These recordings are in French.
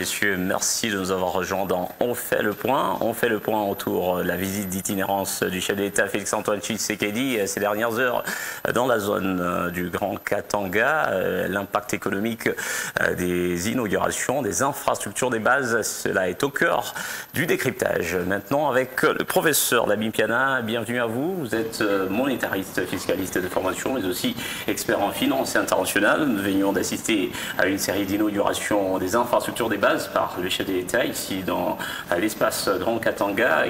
messieurs, merci de nous avoir rejoints dans On fait le point. On fait le point autour de la visite d'itinérance du chef de l'État Félix-Antoine Tshisekedi ces dernières heures dans la zone du Grand Katanga. L'impact économique des inaugurations, des infrastructures, des bases, cela est au cœur du décryptage. Maintenant avec le professeur Lamine Piana, bienvenue à vous. Vous êtes monétariste, fiscaliste de formation, mais aussi expert en finance internationale. Nous venions d'assister à une série d'inaugurations des infrastructures des bases par le chef de l'État ici dans l'espace Grand Katanga.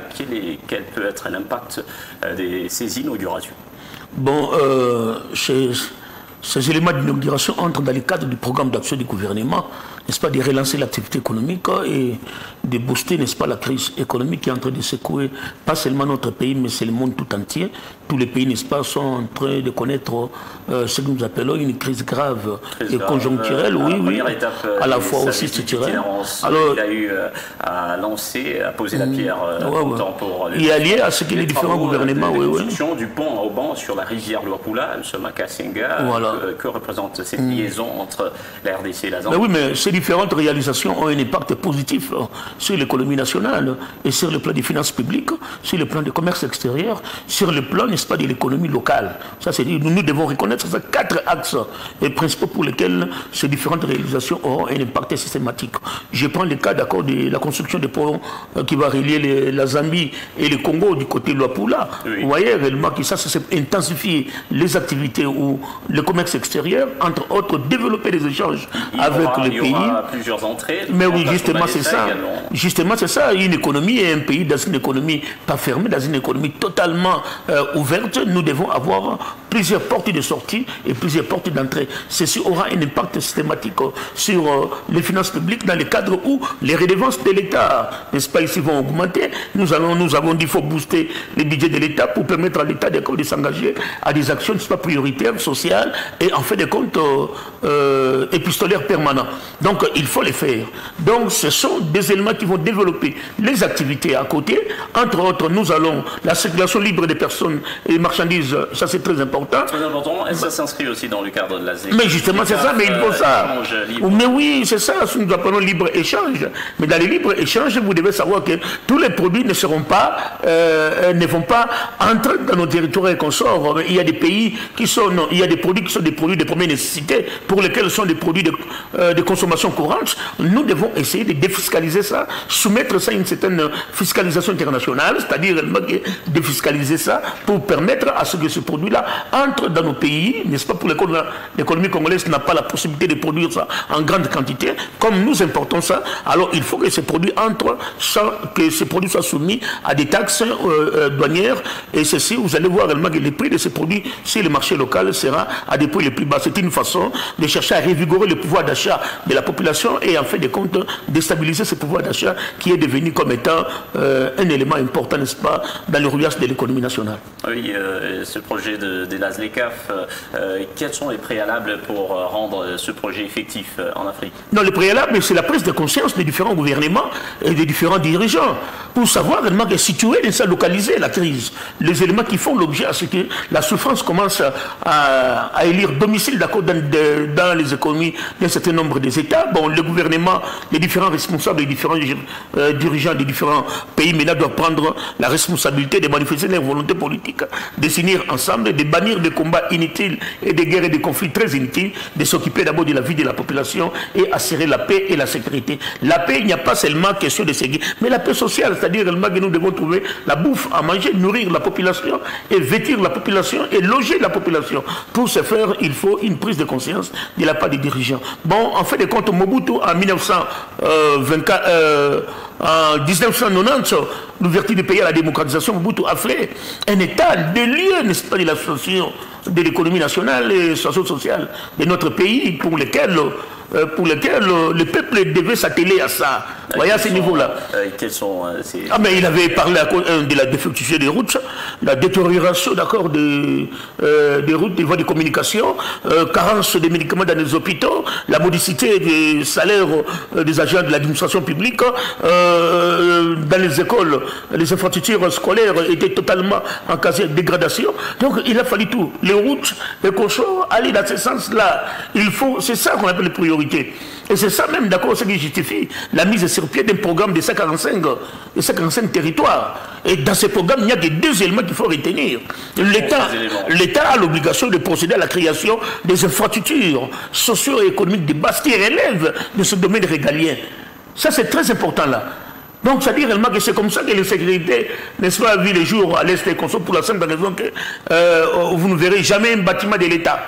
Quel peut être l'impact de ces inaugurations? Bon, ces éléments d'inauguration entrent dans le cadre du programme d'action du gouvernement, n'est-ce pas, de relancer l'activité économique et de booster, n'est-ce pas, la crise économique qui est en train de secouer pas seulement notre pays, mais c'est le monde tout entier. Tous les pays, n'est-ce pas, sont en train de connaître ce que nous appelons une crise grave et conjoncturelle, oui, à la fois aussi structurelle. Alors, il a eu à lancer, à poser la pierre pour il est lié à ce que les différents gouvernements, du pont à Auban sur la rivière Luapula, nous sommes à Kasenga. Voilà. Que représente cette liaison entre la RDC et la Zambie? Oui, mais ces différentes réalisations ont un impact positif sur l'économie nationale et sur le plan des finances publiques, sur le plan du commerce extérieur, sur le plan, n'est-ce pas, de l'économie locale. Ça, c'est nous devons reconnaître ces 4 axes principaux pour lesquels ces différentes réalisations auront un impact systématique. Je prends le cas, d'accord, de la construction des ponts qui va relier la Zambie et le Congo du côté de Luapula. Oui. Vous voyez réellement que ça c'est intensifier les activités ou le commerce extérieur, entre autres, développer des échanges avec le pays. Il y aura plusieurs entrées. Mais oui, justement, c'est ça. Justement, c'est ça. Une économie et un pays dans une économie pas fermée, dans une économie totalement ouverte, nous devons avoir plusieurs portes de sortie et plusieurs portes d'entrée. Ceci aura un impact systématique sur les finances publiques dans le cadre où les redevances de l'État, n'est-ce pas, ici vont augmenter. Nous avons dit qu'il faut booster les budgets de l'État pour permettre à l'État de s'engager à des actions, n'est-ce pas, prioritaires, sociales et en fait des comptes épistolaires permanents. Donc il faut les faire. Donc ce sont des éléments qui vont développer les activités à côté. Entre autres, nous allons la circulation libre des personnes et marchandises, ça c'est très important. Très important, et ça s'inscrit aussi dans le cadre de la ZEC. Mais justement c'est ça, mais il faut ça. Mais oui, c'est ça, nous appelons libre-échange. Mais dans les libres-échanges, vous devez savoir que tous les produits ne seront pas, ne vont pas entrer dans nos territoires et consorts. Il y a des pays qui sont, il y a des produits qui sont des produits de première nécessité, pour lesquels sont des produits de consommation courante. Nous devons essayer de défiscaliser ça, soumettre ça à une certaine fiscalisation internationale, c'est-à-dire défiscaliser ça pour permettre à ce que ce produit-là entre dans nos pays, n'est-ce pas, pour l'économie congolaise n'a pas la possibilité de produire ça en grande quantité. Comme nous importons ça, alors il faut que ces produits entrent sans que ces produits soient soumis à des taxes douanières. Et ceci, vous allez voir réellement que les prix de ces produits sur le marché local sera à des prix les plus bas. C'est une façon de chercher à revigorer le pouvoir d'achat de la population et en fait de compte déstabiliser ce pouvoir d'achat qui est devenu comme étant un élément important, n'est-ce pas, dans le rouillage de l'économie nationale. Oui, ce projet de la ZLECAF, quels sont les préalables pour rendre ce projet effectif en Afrique? Non, le préalable, c'est la prise de conscience des différents gouvernements et des différents dirigeants pour savoir réellement situer et localiser la crise. Les éléments qui font l'objet à ce que la souffrance commence à élire domicile, d'accord, dans les économies d'un certain nombre des États. Bon, le gouvernement, les différents responsables, les différents dirigeants des différents pays maintenant doivent prendre la responsabilité de manifester leur volonté politique, de s'unir ensemble, de bannir des combats inutiles et des guerres et des conflits très inutiles, de s'occuper d'abord de la vie de la population et assurer la paix et la sécurité. La paix, il n'y a pas seulement question de sécurité, mais la paix sociale, c'est-à-dire que nous devons trouver la bouffe à manger, nourrir la population et vêtir la population et loger la population. Pour ce faire, il faut une prise de conscience de la part des dirigeants. Bon, en fait de compte, Mobutu en 1990, l'ouverture du pays à la démocratisation, Mobutu a fait un état de lieu, n'est-ce pas, de l'association de l'économie nationale et sociale de notre pays pour lequel le peuple devait s'atteler à ça. Vous voyez, à ce niveau-là. Mais il avait parlé de la défectuosité des routes, la détérioration, d'accord, des routes, des voies de communication, carence des médicaments dans les hôpitaux, la modicité des salaires des agents de l'administration publique, dans les écoles, les infrastructures scolaires étaient totalement en quasi dégradation. Donc il a fallu tout. Les routes, les consorts, aller dans ce sens-là. C'est ça qu'on appelle les priorités. priorité. Et c'est ça même, d'accord, ce qui justifie la mise sur pied d'un programme de 145 territoires. Et dans ce programme, il n'y a que 2 éléments qu'il faut retenir. L'État a l'obligation de procéder à la création des infrastructures socio-économiques de base qui relèvent de ce domaine régalien. Ça, c'est très important là. Donc, ça dit réellement que c'est comme ça que l'insécurité, n'est-ce pas, vu les jours à l'Est et Conso, pour la simple raison que vous ne verrez jamais un bâtiment de l'État.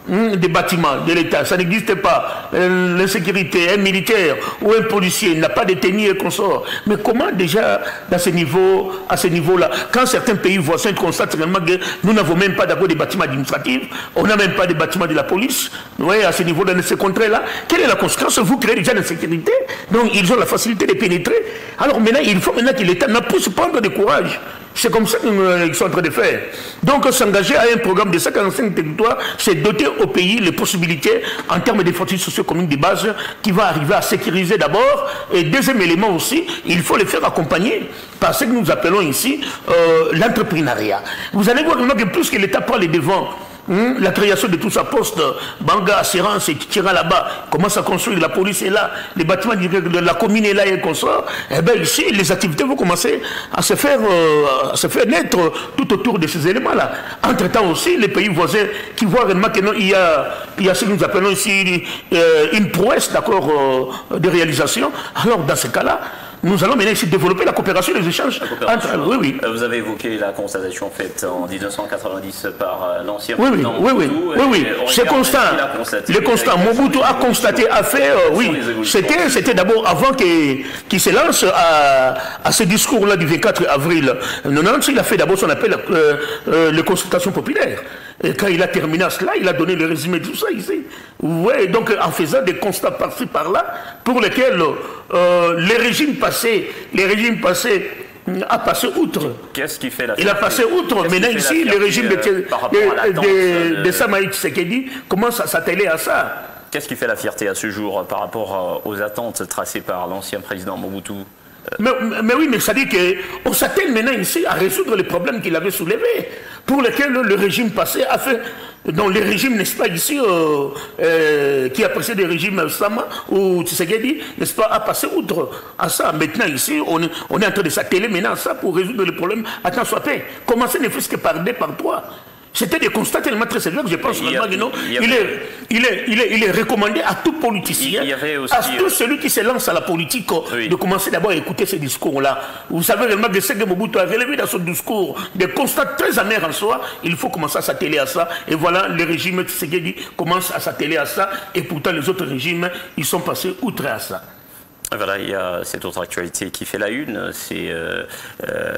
Des bâtiments de l'État, ça n'existe pas. L'insécurité, un militaire ou un policier n'a pas de tenue et consort. Mais comment déjà, à ce niveau-là, quand certains pays voisins constatent réellement que nous n'avons même pas d'abord des bâtiments administratifs, on n'a même pas de bâtiments de la police, vous voyez, à ce niveau-là, dans ces contrées-là, quelle est la conséquence? Vous créez déjà l'insécurité, donc ils ont la facilité de pénétrer. Alors maintenant, il faut maintenant que l'État n'a plus prendre de courage. C'est comme ça qu'ils sont en train de faire. Donc, s'engager à un programme de 145 territoires, c'est doter au pays les possibilités en termes d'infrastructures socio-économiques de base qui va arriver à sécuriser d'abord. Et deuxième élément aussi, il faut les faire accompagner par ce que nous appelons ici l'entrepreneuriat. Vous allez voir que plus que l'État prend les devants, la création de tout ça, poste, Banga, Assurance, et Tira là-bas, commence à construire, la police est là, les bâtiments de la commune est là et consort, et bien ici, les activités vont commencer à se faire naître tout autour de ces éléments-là. Entre-temps aussi, les pays voisins qui voient réellement qu'il y a ce que nous appelons ici une prouesse, d'accord, de réalisation, alors dans ce cas-là, nous allons maintenant ici développer la coopération et les échanges. Oui. Vous avez évoqué la constatation faite en 1990 par l'ancien président Mobutu. Oui. C'est constant. Le constat. Mobutu a constaté, a fait, oui. C'était d'abord avant qu'il se lance à ce discours-là du 24 avril 90, il a fait d'abord ce qu'on appelle les consultations populaires. Et quand il a terminé à cela, il a donné le résumé de tout ça ici. Ouais, donc en faisant des constats par-ci par-là, pour lesquels les régimes passés a passé outre. Qu'est-ce qui fait la Il a passé outre. Maintenant ici, le régime de Samaï Tshisekedi commence à s'atteler à ça. Qu'est-ce qui fait la fierté à ce jour par rapport aux attentes tracées par l'ancien président Mobutu? Mais oui, mais ça dit qu'on s'attelle maintenant ici à résoudre les problèmes qu'il avait soulevés, pour lesquels le régime passé a fait, dans les régimes, n'est-ce pas, ici, qui a précédé le régime Sama ou Tshisekedi, n'est-ce pas, a passé outre à ça. Maintenant ici, on est en train de s'atteler maintenant à ça pour résoudre les problèmes à temps soit fait. Commencer ne fût-ce que par 2, par 3. C'était des constats tellement très sévères que je pense vraiment que non. Il est recommandé à tout politicien, à tout celui qui se lance à la politique, de commencer d'abord à écouter ces discours-là. Vous savez vraiment que ce que Mobutu a relevé dans son discours, des constats très amers en soi, il faut commencer à s'atteler à ça. Et voilà, le régime Tshisekedi commence à s'atteler à ça. Et pourtant, les autres régimes, ils sont passés outre à ça. Voilà, il y a cette autre actualité qui fait la une, c'est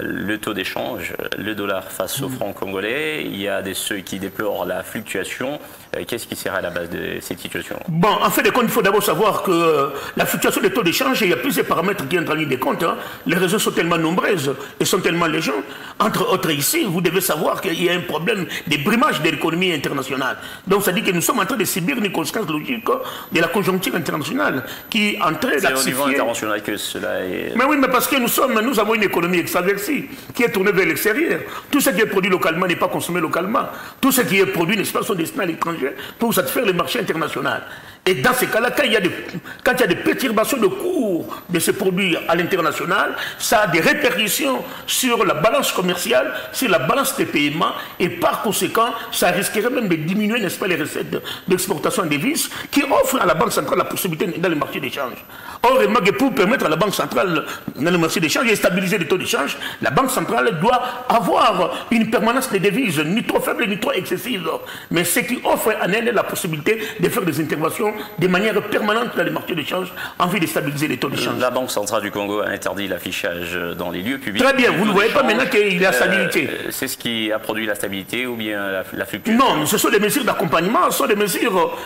le taux d'échange, le dollar face au franc congolais. Il y a ceux qui déplorent la fluctuation. Qu'est-ce qui serait à la base de cette situation? Bon, en fait de compte, il faut d'abord savoir que la fluctuation des taux d'échange, il y a plusieurs paramètres qui entrent en ligne de compte. Les raisons sont tellement nombreuses et sont tellement légion. Entre autres ici, vous devez savoir qu'il y a un problème de brimage de l'économie internationale. Donc ça dit que nous sommes en train de subir une conséquence logique de la conjoncture internationale qui entraîne c'est au niveau international que cela est... Mais oui, mais parce que nous avons une économie extraversie qui est tournée vers l'extérieur. Tout ce qui est produit localement n'est pas consommé localement. Tout ce qui est produit, n'est-ce pas, sont destinés à l'étranger pour satisfaire le marché international. Et dans ces cas-là, quand il y a des perturbations de cours de ces produits à l'international, ça a des répercussions sur la balance commerciale, sur la balance des paiements, et par conséquent, ça risquerait même de diminuer, n'est-ce pas, les recettes d'exportation en devises qui offrent à la Banque centrale la possibilité dans le marché d'échange. Or, pour permettre à la Banque centrale, dans le marché d'échange, et stabiliser les taux d'échange, la Banque centrale doit avoir une permanence des devises, ni trop faible, ni trop excessive, mais ce qui offre à elle la possibilité de faire des interventions de manière permanente dans les marchés d'échange en vue de stabiliser les taux d'échange. La Banque centrale du Congo a interdit l'affichage dans les lieux publics. Très bien, vous ne voyez pas maintenant qu'il y a stabilité. C'est ce qui a produit la stabilité ou bien la fluctuation? Non, ce sont des mesures d'accompagnement, ce sont des mesures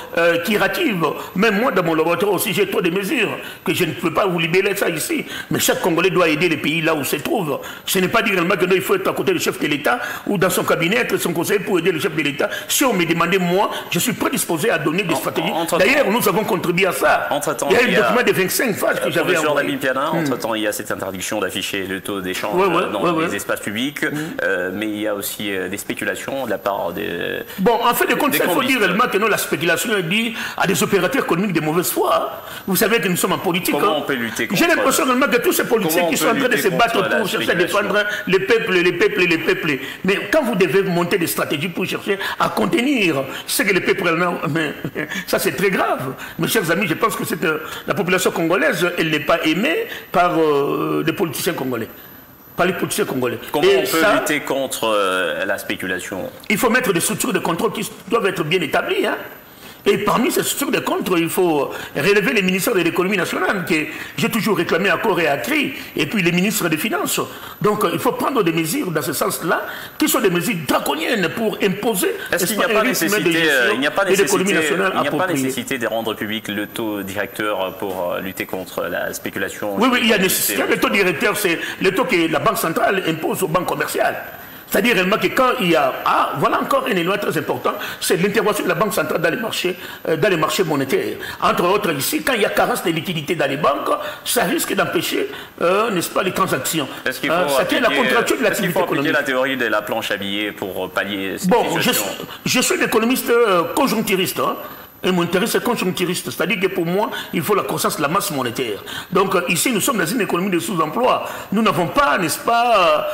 qui rativent. Même moi, dans mon laboratoire aussi, j'ai trop de mesures que je ne peux pas vous libérer ça ici. Mais chaque Congolais doit aider les pays là où se trouve. Ce n'est pas dire réellement que non, il faut être à côté du chef de l'État ou dans son cabinet, être son conseiller pour aider le chef de l'État. Si on me demandait, moi, je suis prédisposé à donner des stratégies. D'ailleurs, nous avons contribué à ça. Il y a un document de 25 pages que j'avais envoyé. Entre-temps, il y a cette interdiction d'afficher le taux d'échange dans les espaces publics, mais il y a aussi des spéculations de la part des... Bon, en fait de compte, il faut dire réellement que non, la spéculation est due à des opérateurs économiques de mauvaise foi. Vous savez que nous sommes en politique. Comment on peut lutter contre... J'ai l'impression réellement que tous ces politiciens qui sont en train de se battre pour chercher à défendre les peuples. Mais quand vous devez monter des stratégies pour chercher à contenir ce que les peuples... Ça, c'est très grave. Mes chers amis, je pense que la population congolaise, elle n'est pas aimée par les politiciens congolais. Par les politiciens congolais. Comment on peut lutter contre la spéculation? Il faut mettre des structures de contrôle qui doivent être bien établies. Hein. Et parmi ces structures de contrôle, il faut relever les ministères de l'économie nationale, que j'ai toujours réclamé à corps et à cri, et puis les ministres des Finances. Donc il faut prendre des mesures dans ce sens-là, qui sont des mesures draconiennes pour imposer... Est-ce qu'il n'y a pas nécessité de rendre public le taux directeur pour lutter contre la spéculation? Oui, il y a nécessité. Le taux directeur, c'est le taux que la Banque centrale impose aux banques commerciales. C'est-à-dire réellement que quand il y a... voilà encore un élément très important, c'est l'intervention de la Banque centrale dans les marchés monétaires. Entre autres, ici, quand il y a carence de liquidité dans les banques, ça risque d'empêcher, n'est-ce pas, les transactions. Est-ce qu'il faut appliquer la théorie de la planche à billets pour pallier cette situation? Je suis un économiste conjoncturiste, hein. Et mon intérêt, c'est conjoncturiste. C'est-à-dire que pour moi, il faut la croissance de la masse monétaire. Donc ici, nous sommes dans une économie de sous-emploi. Nous n'avons pas, n'est-ce pas,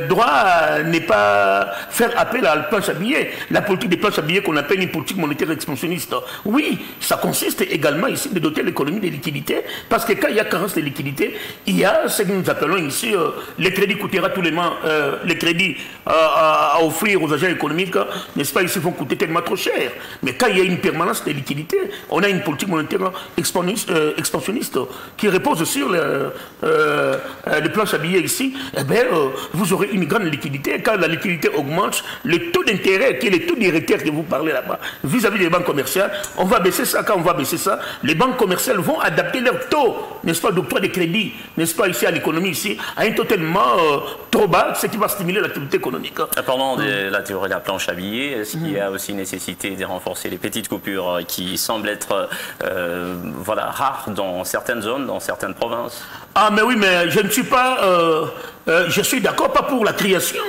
droit à ne pas faire appel à la planche à billets. La politique des planches à billets qu'on appelle une politique monétaire expansionniste. Oui, ça consiste également ici de doter l'économie de liquidités. Parce que quand il y a carence de liquidités, il y a ce que nous appelons ici, les crédits coûtera tous les crédits à offrir aux agents économiques, n'est-ce pas, ici vont coûter tellement trop cher. Mais quand il y a une permanence de liquidité. On a une politique monétaire expansionniste qui repose sur les planches à billets ici. Eh bien, vous aurez une grande liquidité. Quand la liquidité augmente, le taux d'intérêt, qui est le taux directeur que vous parlez là-bas, vis-à-vis des banques commerciales, on va baisser ça. Quand on va baisser ça, les banques commerciales vont adapter leur taux, n'est-ce pas, d'octroi de crédit, n'est-ce pas, ici à l'économie, ici, à un taux tellement trop bas, ce qui va stimuler l'activité économique. Parlant de la théorie de la planche à billets, est-ce qu'il y a aussi nécessité de renforcer les petites coupures qui semble être rare dans certaines zones, dans certaines provinces? Ah mais oui, mais je ne suis pas... je suis d'accord, pas pour la création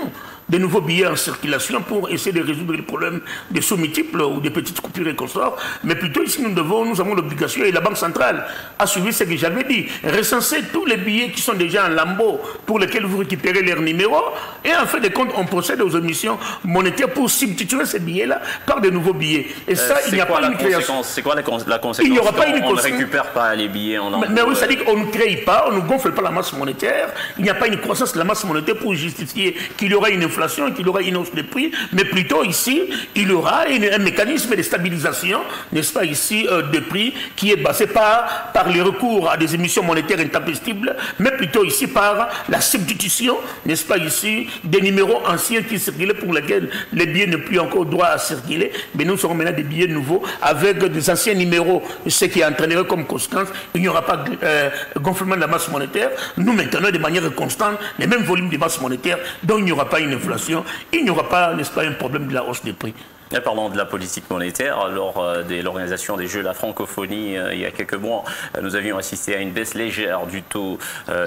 de nouveaux billets en circulation pour essayer de résoudre les problèmes des sauts multiples ou des petites coupures et consorts, mais plutôt ici nous avons l'obligation, et la Banque centrale a suivi ce que j'avais dit, recenser tous les billets qui sont déjà en lambeau pour lesquels vous récupérez leurs numéros, et en fait de compte on procède aux émissions monétaires pour substituer ces billets-là par de nouveaux billets. Et ça, il n'y a pas une création. C'est quoi la conséquence? Il n'y aura pas une On ne récupère pas les billets en lambeau. Mais oui, c'est-à-dire qu'on ne crée pas, on ne gonfle pas la masse monétaire, il n'y a pas une croissance de la masse monétaire pour justifier qu'il y aura une inflation, qu'il aura une hausse de prix, mais plutôt ici, il y aura un mécanisme de stabilisation, n'est-ce pas ici, de prix qui est basé pas par le recours à des émissions monétaires intempestibles, mais plutôt ici par la substitution, n'est-ce pas ici, des numéros anciens qui circulaient pour lesquels les billets n'ont plus encore droit à circuler, mais nous serons maintenant des billets nouveaux avec des anciens numéros, ce qui entraînerait comme conséquence, il n'y aura pas de gonflement de la masse monétaire. Nous maintenons de manière constante les mêmes volumes de masse monétaire, donc il n'y aura pas une inflation, il n'y aura pas, n'est-ce pas, un problème de la hausse des prix. Et parlant de la politique monétaire, lors de l'organisation des Jeux de la francophonie il y a quelques mois, nous avions assisté à une baisse légère du taux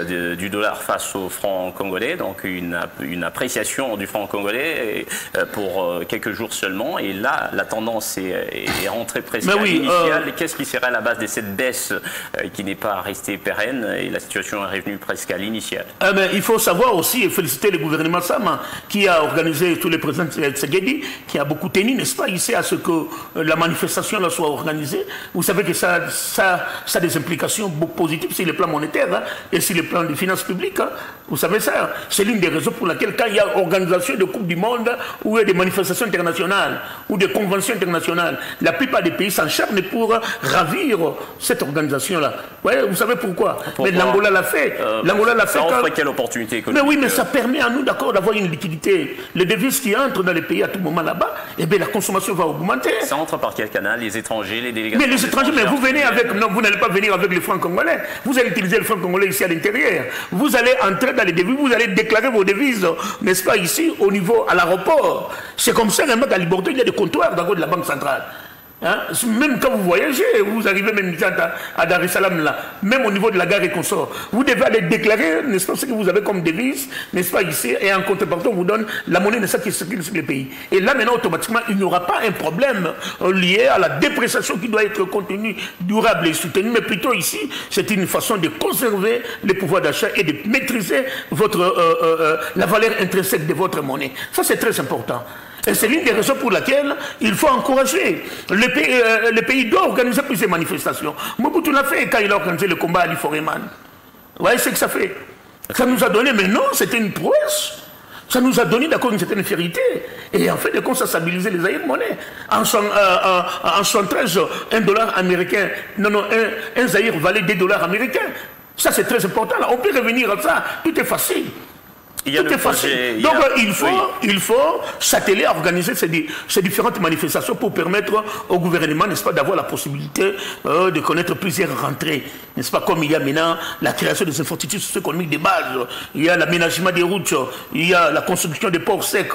du dollar face au franc congolais, donc une appréciation du franc congolais pour quelques jours seulement. Et là, la tendance est rentrée presque à l'initiale. Qu'est-ce qui serait à la base de cette baisse qui n'est pas restée pérenne et la situation est revenue presque à l'initiale? Il faut savoir aussi et féliciter le gouvernement Sama qui a organisé tous les présidents de Tshisekedi, qui a beaucoup tenu, n'est-ce pas, ici à ce que la manifestation là soit organisée. Vous savez que ça a des implications positives sur le plan monétaire hein, et sur le plan des finances publiques. Hein. Vous savez ça, c'est l'une des raisons pour laquelle quand il y a organisation de Coupe du Monde ou il y a des manifestations internationales ou des conventions internationales, la plupart des pays s'acharnent pour ravir cette organisation-là. Ouais, vous savez pourquoi? Mais l'Angola l'a fait. L'Angola l'a fait. Ça offre quelle opportunité économique? Mais oui, mais ça permet à nous d'accord d'avoir une liquidité. Les devises qui entrent dans les pays à tout moment là-bas, eh bien la consommation va augmenter. Ça entre par quel canal? Les étrangers, les délégations? Mais les étrangers, mais vous venez avec... Non, vous n'allez pas venir avec le franc congolais. Vous allez utiliser le franc congolais ici à l'intérieur. Vous allez entrer dans les devises, vous allez déclarer vos devises, n'est-ce pas, ici, au niveau, à l'aéroport. C'est comme ça, qu'à Liborto, il y a des comptoirs dans de la Banque centrale. Hein? Même quand vous voyagez, vous arrivez même à Dar es Salaam, là, même au niveau de la gare et consort, vous devez aller déclarer, n'est-ce pas, ce que vous avez comme devise, n'est-ce pas, ici, et en contrepartie, on vous donne la monnaie, n'est-ce pas, qui circule sur le pays. Et là, maintenant, automatiquement, il n'y aura pas un problème lié à la dépréciation qui doit être contenue, durable et soutenue, mais plutôt ici, c'est une façon de conserver le pouvoir d'achat et de maîtriser la valeur intrinsèque de votre monnaie. Ça, c'est très important. Et c'est l'une des raisons pour laquelle il faut encourager. Le pays doit organiser plus de manifestations. Mobutu l'a fait quand il a organisé le combat à l'Iforeman. Vous voyez ce que ça fait? Ça nous a donné, mais non, c'était une prouesse. Ça nous a donné d'accord une certaine fierté. Et en fait, ça a stabilisé les aïrs-monnaies. En 73, $1 américain, un zaïr valait $2 américains. Ça, c'est très important. Là, on peut revenir à ça. Tout est facile. Tout est facile. Donc il faut s'atteler à organiser ces différentes manifestations pour permettre au gouvernement, n'est-ce pas, d'avoir la possibilité de connaître plusieurs rentrées. N'est-ce pas, comme il y a maintenant la création des infrastructures socio-économiques de base, il y a l'aménagement des routes, il y a la construction des ports secs,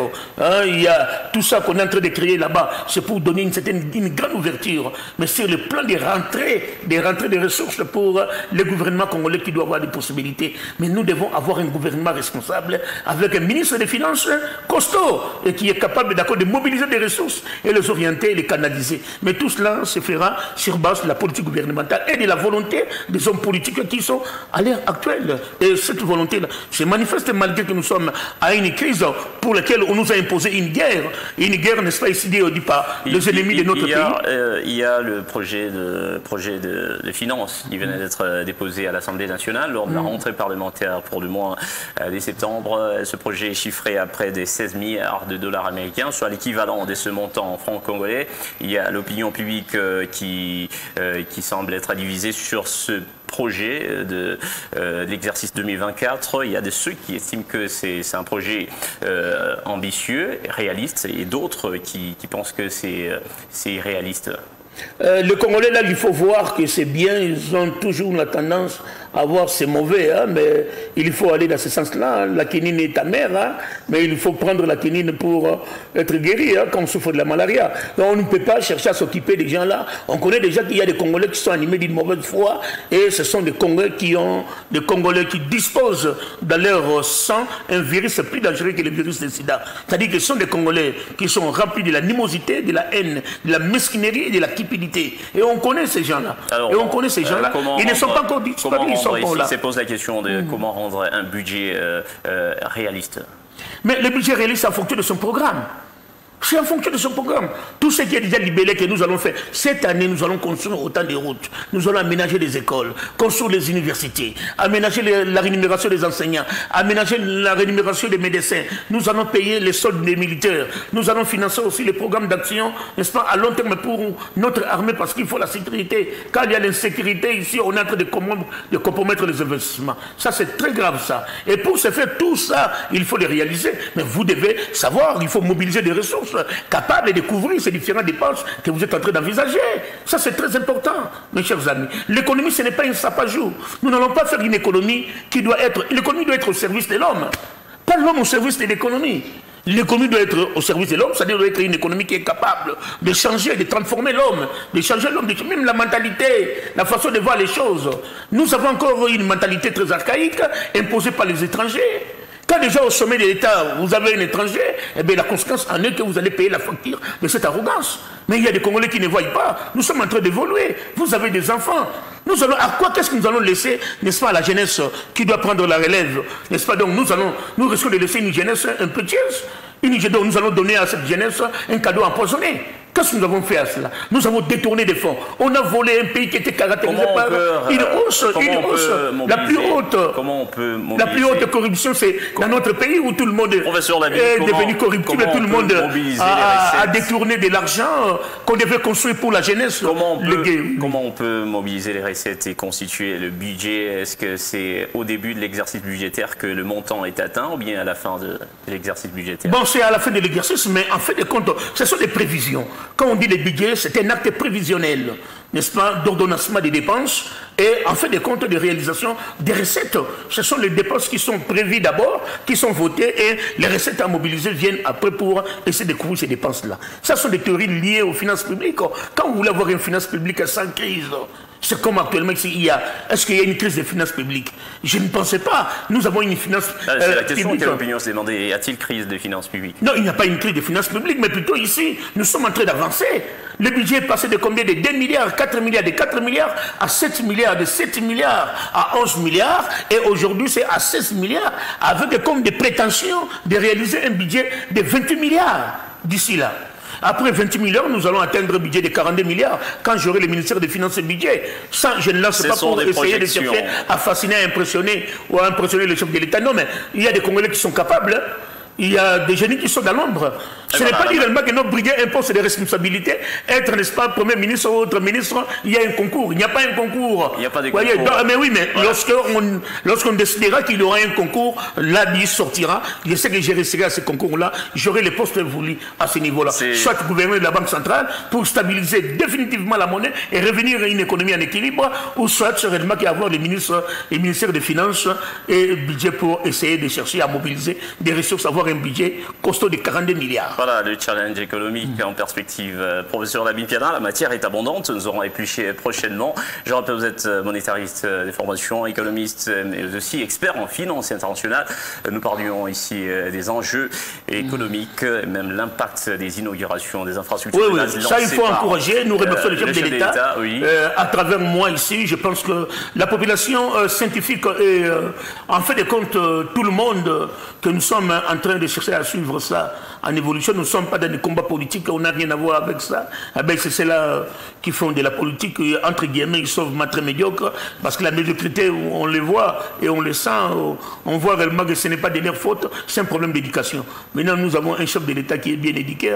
il y a tout ça qu'on est en train de créer là-bas. C'est pour donner une grande ouverture. Mais sur le plan des rentrées de ressources pour le gouvernement congolais qui doit avoir des possibilités. Mais nous devons avoir un gouvernement responsable avec un ministre des Finances costaud et qui est capable de mobiliser des ressources et les orienter et les canaliser. Mais tout cela se fera sur base de la politique gouvernementale et de la volonté des hommes politiques qui sont à l'heure actuelle. Et cette volonté-là se manifeste malgré que nous sommes à une crise pour laquelle on nous a imposé une guerre, n'est-ce pas, ici dit par les ennemis de notre pays. Il y a le projet de finances qui venait d'être déposé à l'Assemblée nationale lors de la rentrée parlementaire pour le mois de septembre. Ce projet est chiffré à près des 16 milliards de dollars américains, soit l'équivalent de ce montant en francs congolais. Il y a l'opinion publique qui semble être divisée sur ce projet de l'exercice 2024. Il y a de ceux qui estiment que c'est un projet ambitieux, réaliste, et d'autres qui pensent que c'est irréaliste. Le Congolais, là, il faut voir que c'est bien, ils ont toujours la tendance à voir c'est mauvais, hein, mais il faut aller dans ce sens-là. La quinine est amère, hein, mais il faut prendre la quinine pour être guéri, hein, quand on souffre de la malaria. Donc on ne peut pas chercher à s'occuper des gens-là. On connaît déjà qu'il y a des Congolais qui sont animés d'une mauvaise foi, et ce sont des Congolais qui disposent dans leur sang un virus plus dangereux que le virus du sida. C'est-à-dire que ce sont des Congolais qui sont remplis de l'animosité, de la haine, de la mesquinerie et de la cupidité. Et on connaît ces gens-là. Et on connaît ces gens-là. Ils ne sont pas encore disparus. Ici se pose la question de comment rendre un budget réaliste. Mais le budget réaliste, c'est en fonction de son programme. C'est en fonction de son programme. Tout ce qui est déjà libellé que nous allons faire. Cette année, nous allons construire autant de routes. Nous allons aménager les écoles, construire les universités, aménager la rémunération des enseignants, aménager la rémunération des médecins. Nous allons payer les soldes des militaires. Nous allons financer aussi les programmes d'action, n'est-ce pas, à long terme pour notre armée, parce qu'il faut la sécurité. Quand il y a l'insécurité ici, on est en train de compromettre les investissements. Ça, c'est très grave, ça. Et pour ce faire, tout ça, il faut les réaliser. Mais vous devez savoir, il faut mobiliser des ressources capables de couvrir ces différentes dépenses que vous êtes en train d'envisager. Ça, c'est très important, mes chers amis. L'économie, ce n'est pas un sapajou. Nous n'allons pas faire une économie qui doit être... L'économie doit être au service de l'homme. Pas l'homme au service de l'économie. L'économie doit être au service de l'homme, c'est-à-dire doit être une économie qui est capable de changer, de transformer l'homme, de changer l'homme, même la mentalité, la façon de voir les choses. Nous avons encore une mentalité très archaïque imposée par les étrangers. Quand déjà au sommet de l'État, vous avez un étranger, eh bien la conséquence en est que vous allez payer la facture de cette arrogance. Mais il y a des Congolais qui ne voient pas. Nous sommes en train d'évoluer. Vous avez des enfants. Nous allons, à quoi qu'est-ce que nous allons laisser, n'est-ce pas, à la jeunesse qui doit prendre la relève, n'est-ce pas? Donc nous risquons de laisser une jeunesse un peu tiède. Donc nous allons donner à cette jeunesse un cadeau empoisonné. Qu'est-ce que nous avons fait à cela? Nous avons détourné des fonds. On a volé un pays qui était caractérisé par une hausse. La plus haute corruption, c'est dans notre pays où tout le monde est devenu corruptible, tout le monde a détourné de l'argent qu'on devait construire pour la jeunesse. Comment on peut mobiliser les recettes et constituer le budget? Est-ce que c'est au début de l'exercice budgétaire que le montant est atteint ou bien à la fin de l'exercice budgétaire? Bon, c'est à la fin de l'exercice, mais en fait de compte, ce sont des prévisions. Quand on dit les budgets, c'est un acte prévisionnel, n'est-ce pas, d'ordonnancement des dépenses et en fait de compte de réalisation des recettes. Ce sont les dépenses qui sont prévues d'abord, qui sont votées et les recettes à mobiliser viennent après pour essayer de couvrir ces dépenses-là. Ça sont des théories liées aux finances publiques. Quand vous voulez avoir une finance publique sans crise, c'est comme actuellement il y a. Est-ce qu'il y a une crise des finances publiques? Je ne pensais pas. Nous avons une finance c'est la question quelle opinion se demandait. Y a-t-il crise des finances publiques? Non, il n'y a pas une crise des finances publiques, mais plutôt ici, nous sommes en train d'avancer. Le budget est passé de combien? De 2 milliards, 4 milliards, de 4 milliards à 7 milliards, de 7 milliards à 11 milliards, et aujourd'hui c'est à 16 milliards, avec comme des prétentions de réaliser un budget de 28 milliards d'ici là. Après 28 milliards, nous allons atteindre un budget de 42 milliards quand j'aurai le ministère des Finances et budget. Ça, je ne lance pas pour essayer de chercher à fasciner, à impressionner ou à impressionner le chef de l'État. Non, mais il y a des Congolais qui sont capables. Il y a des génies qui sont dans l'ombre. Ce n'est pas dire que notre brigade impose des responsabilités. Être, n'est-ce pas, Premier ministre ou autre ministre, il y a un concours. Il n'y a pas un concours. Il n'y a pas de concours. Mais oui, mais voilà. Lorsqu'on décidera qu'il y aura un concours, là, il sortira. Je sais que je resterai à ce concours-là. J'aurai les postes voulus à ce niveau-là. Soit gouverneur de la Banque centrale pour stabiliser définitivement la monnaie et revenir à une économie en équilibre, ou soit réellement avoir les ministères des Finances et budget pour essayer de chercher à mobiliser des ressources, avoir un budget costaud de 42 milliards. Voilà le challenge économique en perspective. Professeur Lamine-Piana, la matière est abondante, nous aurons épluché prochainement. Je rappelle, vous êtes monétariste des formations, économiste, mais aussi expert en finance internationale. Nous parlions ici des enjeux économiques, et même l'impact des inaugurations, des infrastructures. Oui, oui, ça il faut encourager. Nous remercions le chef de l'État. Oui. À travers moi ici, je pense que la population scientifique et en fait de compte tout le monde que nous sommes en train de chercher à suivre ça en évolution. Nous ne sommes pas dans des combats politiques, on n'a rien à voir avec ça. C'est ceux-là qui font de la politique, entre guillemets, ils sont très médiocres, parce que la médiocrité, on les voit et on les sent, on voit réellement que ce n'est pas de leur faute, c'est un problème d'éducation. Maintenant, nous avons un chef de l'État qui est bien éduqué,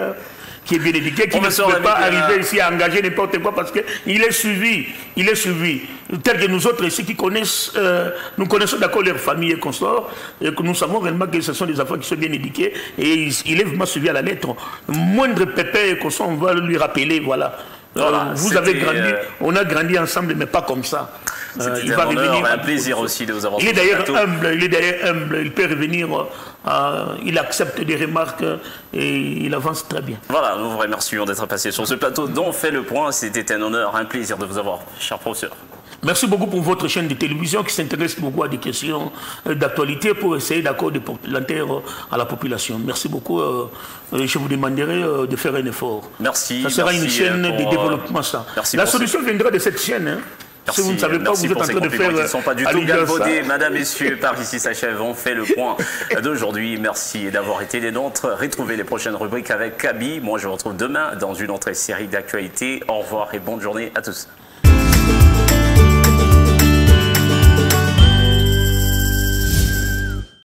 qui ne peut pas arriver ici à engager n'importe quoi parce qu'il est suivi, tel que nous autres ici qui connaissent, nous connaissons d'accord leurs familles et consorts, et que nous savons réellement que ce sont des enfants qui sont bien éduqués, et il est vraiment suivi à la lettre. Moindre pépé et consort, on va lui rappeler, voilà. Vous avez grandi, on a grandi ensemble, mais pas comme ça. Il va revenir. Un plaisir aussi de vous avoir. Il est d'ailleurs humble, il peut revenir, il accepte des remarques et il avance très bien. Voilà, nous vous remercions d'être passé sur ce plateau dont on fait le point. C'était un honneur, un plaisir de vous avoir, cher professeur. Merci beaucoup pour votre chaîne de télévision qui s'intéresse beaucoup à des questions d'actualité pour essayer d'accorder l'intérêt à la population. Merci beaucoup. Je vous demanderai de faire un effort. Merci. Ça sera une chaîne de développement, ça. La solution viendra de cette chaîne. Hein. Merci, si vous ne savez pas, vous êtes en train de faire. Ils ne sont pas du tout galvaudés. Madame, messieurs, par ici s'achève. On fait le point d'aujourd'hui. Merci d'avoir été des nôtres. Retrouvez les prochaines rubriques avec Kaby. Moi, je vous retrouve demain dans une autre série d'actualités. Au revoir et bonne journée à tous.